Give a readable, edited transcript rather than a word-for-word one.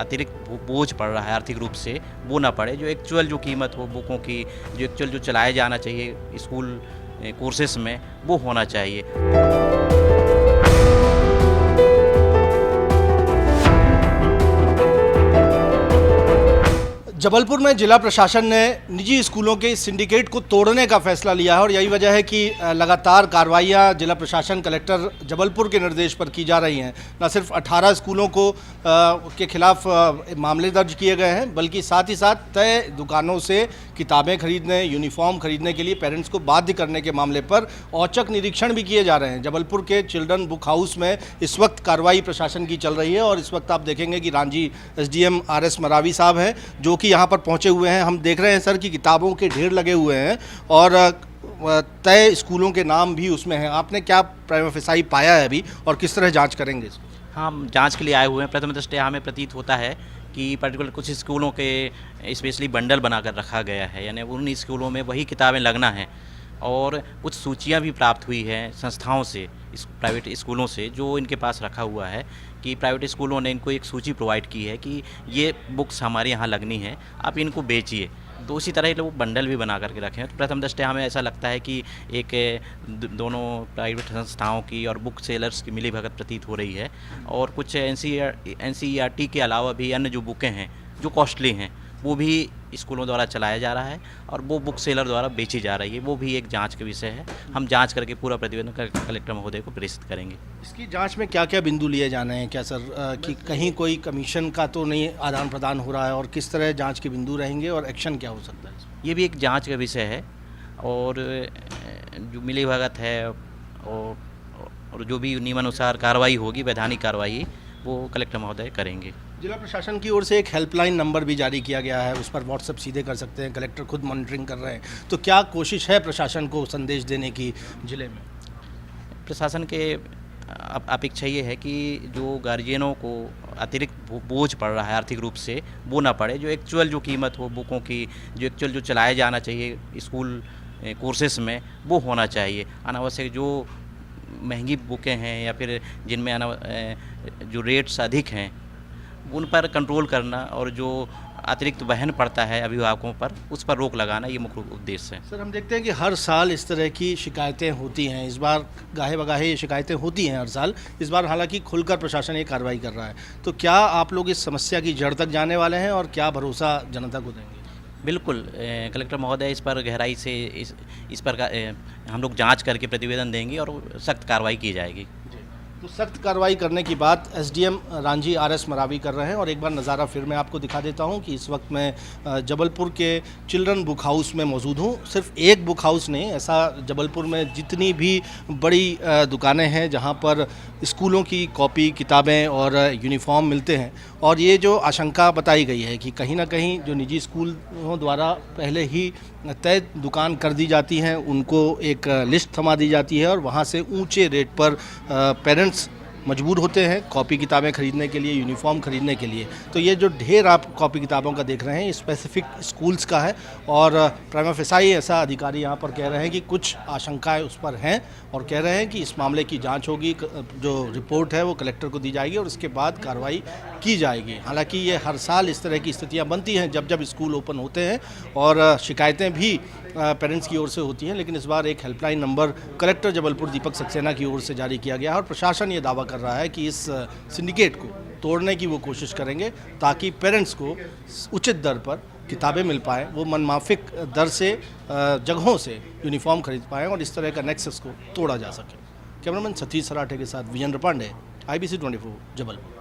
अतिरिक्त बोझ पड़ रहा है आर्थिक रूप से, वो ना पड़े। जो एक्चुअल जो कीमत हो बुकों की, जो एक्चुअल जो चलाया जाना चाहिए स्कूल कोर्सेस में, वो होना चाहिए। जबलपुर में जिला प्रशासन ने निजी स्कूलों के सिंडिकेट को तोड़ने का फैसला लिया है और यही वजह है कि लगातार कार्रवाइयाँ जिला प्रशासन कलेक्टर जबलपुर के निर्देश पर की जा रही हैं। न सिर्फ 18 स्कूलों को के खिलाफ मामले दर्ज किए गए हैं, बल्कि साथ ही साथ तय दुकानों से किताबें खरीदने, यूनिफॉर्म खरीदने के लिए पेरेंट्स को बाध्य करने के मामले पर औचक निरीक्षण भी किए जा रहे हैं। जबलपुर के चिल्ड्रन बुक हाउस में इस वक्त कार्रवाई प्रशासन की चल रही है और इस वक्त आप देखेंगे कि रांझी SDM RS मरावी साहब हैं जो कि यहाँ पर पहुँचे हुए हैं। हम देख रहे हैं सर कि किताबों के ढेर लगे हुए हैं और तय स्कूलों के नाम भी उसमें हैं। आपने क्या प्राइमा फेसाई पाया है अभी और किस तरह जांच करेंगे इसको? हम जांच के लिए आए हुए हैं। प्रथम दृष्टया हमें प्रतीत होता है कि पर्टिकुलर कुछ स्कूलों के स्पेशली बंडल बनाकर रखा गया है, यानी उन स्कूलों में वही किताबें लगना है। और कुछ सूचियां भी प्राप्त हुई हैं संस्थाओं से, इस प्राइवेट स्कूलों से, जो इनके पास रखा हुआ है कि प्राइवेट स्कूलों ने इनको एक सूची प्रोवाइड की है कि ये बुक्स हमारे यहाँ लगनी है, आप इनको बेचिए। तो उसी तरह लोग बंडल भी बना करके रखे हैं। तो प्रथम दृष्टया हमें ऐसा लगता है कि एक दोनों प्राइवेट संस्थाओं की और बुक सेलर्स की मिलीभगत प्रतीत हो रही है। और कुछ NCERT के अलावा भी अन्य जो बुकें हैं जो कॉस्टली हैं, वो भी स्कूलों द्वारा चलाया जा रहा है और वो बुक सेलर द्वारा बेची जा रही है। वो भी एक जांच का विषय है। हम जांच करके पूरा प्रतिवेदन कलेक्टर महोदय को प्रेषित करेंगे। इसकी जांच में क्या क्या बिंदु लिए जाने हैं क्या सर, कि कहीं कोई कमीशन का तो नहीं आदान प्रदान हो रहा है, और किस तरह जांच के बिंदु रहेंगे और एक्शन क्या हो सकता है? ये भी एक जांच का विषय है और जो मिलीभगत है और जो भी नियमानुसार कार्रवाई होगी, वैधानिक कार्रवाई, वो कलेक्टर महोदय करेंगे। जिला प्रशासन की ओर से एक हेल्पलाइन नंबर भी जारी किया गया है, उस पर व्हाट्सएप सीधे कर सकते हैं, कलेक्टर खुद मॉनिटरिंग कर रहे हैं। तो क्या कोशिश है प्रशासन को संदेश देने की जिले में? प्रशासन के अपेक्षा ये है कि जो गार्जियनों को अतिरिक्त बोझ पड़ रहा है आर्थिक रूप से, वो ना पड़े। जो एक्चुअल जो कीमत हो बुकों की, जो एक्चुअल जो चलाया जाना चाहिए स्कूल कोर्सेस में, वो होना चाहिए। अनावश्यक जो महंगी बुकें हैं या फिर जिनमें जो रेट्स अधिक हैं, उन पर कंट्रोल करना और जो अतिरिक्त वहन पड़ता है अभिभावकों पर, उस पर रोक लगाना, ये मुख्य उद्देश्य है। सर, हम देखते हैं कि हर साल इस तरह की शिकायतें होती हैं। इस बार गाहे बगाहे ये शिकायतें होती हैं हर साल। इस बार हालांकि खुलकर प्रशासन ये कार्रवाई कर रहा है। तो क्या आप लोग इस समस्या की जड़ तक जाने वाले हैं और क्या भरोसा जनता को देंगे? बिल्कुल, कलेक्टर महोदय इस पर गहराई से इस पर हम लोग जांच करके प्रतिवेदन देंगे और सख्त कार्रवाई की जाएगी। तो सख्त कार्रवाई करने की बात SDM रांझी RS मरावी कर रहे हैं। और एक बार नज़ारा फिर मैं आपको दिखा देता हूं कि इस वक्त मैं जबलपुर के चिल्ड्रन बुक हाउस में मौजूद हूं। सिर्फ एक बुक हाउस नहीं, ऐसा जबलपुर में जितनी भी बड़ी दुकानें हैं जहां पर स्कूलों की कॉपी, किताबें और यूनिफॉर्म मिलते हैं। और ये जो आशंका बताई गई है कि कहीं ना कहीं जो निजी स्कूलों द्वारा पहले ही तय दुकान कर दी जाती हैं, उनको एक लिस्ट थमा दी जाती है और वहाँ से ऊंचे रेट पर पेरेंट्स मजबूर होते हैं कॉपी किताबें खरीदने के लिए, यूनिफॉर्म खरीदने के लिए। तो ये जो ढेर आप कॉपी किताबों का देख रहे हैं, ये स्पेसिफिक स्कूल्स का है। और प्राइमा फेसाई ऐसा अधिकारी यहाँ पर कह रहे हैं कि कुछ आशंकाएं उस पर हैं और कह रहे हैं कि इस मामले की जांच होगी, जो रिपोर्ट है वो कलेक्टर को दी जाएगी और उसके बाद कार्रवाई की जाएगी। हालांकि ये हर साल इस तरह की स्थितियाँ बनती हैं जब जब स्कूल ओपन होते हैं और शिकायतें भी पेरेंट्स की ओर से होती हैं। लेकिन इस बार एक helpline number collector Jabalpur Deepak Saxena की ओर से जारी किया गया है और प्रशासन ये दावा कर रहा है कि इस सिंडिकेट को तोड़ने की वो कोशिश करेंगे ताकि पेरेंट्स को उचित दर पर किताबें मिल पाएँ, वो मनमाफिक दर से जगहों से यूनिफॉर्म खरीद पाएँ और इस तरह का नेक्सस को तोड़ा जा सके। कैमरामैन सतीश सराठे के साथ विजेंद्र पांडे, IBC 24 जबलपुर।